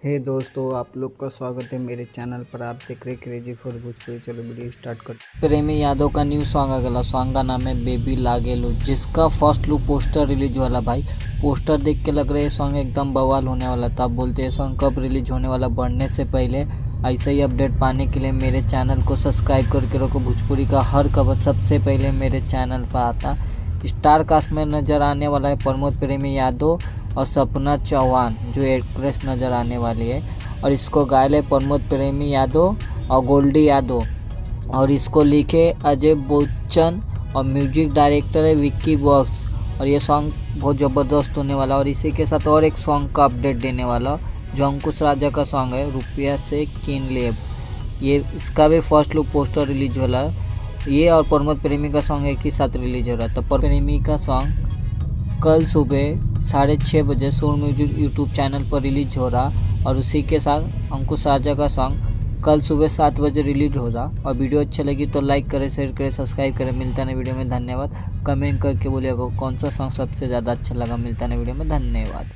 हे दोस्तों, आप लोग का स्वागत है मेरे चैनल पर। आप देख रहे क्रेजी फॉर भोजपुरी। चलो वीडियो स्टार्ट कर। प्रेमी यादव का न्यू सॉन्ग आ गया। सॉन्ग का नाम है बेबी लागेलू, जिसका फर्स्ट लुक पोस्टर रिलीज वाला। भाई पोस्टर देख के लग रहा है सॉन्ग एकदम बवाल होने वाला था। आप बोलते हैं सॉन्ग कब रिलीज होने वाला। बढ़ने से पहले ऐसे ही अपडेट पाने के लिए मेरे चैनल को सब्सक्राइब करके रखो। भोजपुरी का हर खबर सबसे पहले मेरे चैनल पर आता। स्टार कास्ट में नज़र आने वाला है प्रमोद प्रेमी यादव और सपना चौहान, जो एक्ट्रेस नज़र आने वाली है। और इसको गायल है प्रमोद प्रेमी यादव और गोल्डी यादव, और इसको लिखे अजय बच्चन और म्यूजिक डायरेक्टर है विक्की बॉक्स। और ये सॉन्ग बहुत ज़बरदस्त होने वाला। और इसी के साथ और एक सॉन्ग का अपडेट देने वाला, जो अंकुश राजा का सॉन्ग है रुपया से किन लेब। ये इसका भी फर्स्ट लुक पोस्टर रिलीज हो रहा है। ये और प्रमोद प्रेमी का सॉन्ग एक ही साथ रिलीज हो रहा है। तो प्रमोद प्रेमी का सॉन्ग कल सुबह 6:30 बजे सुर म्यूजिक यूट्यूब चैनल पर रिलीज हो रहा। और उसी के साथ अंकुश राजा का सॉन्ग कल सुबह 7 बजे रिलीज हो रहा। और वीडियो अच्छी लगी तो लाइक करें, शेयर करें, सब्सक्राइब करें। मिलता है वीडियो में। धन्यवाद। कमेंट करके बोलिएगा कौन सा सॉन्ग सबसे ज़्यादा अच्छा लगा। मिलता है वीडियो में। धन्यवाद।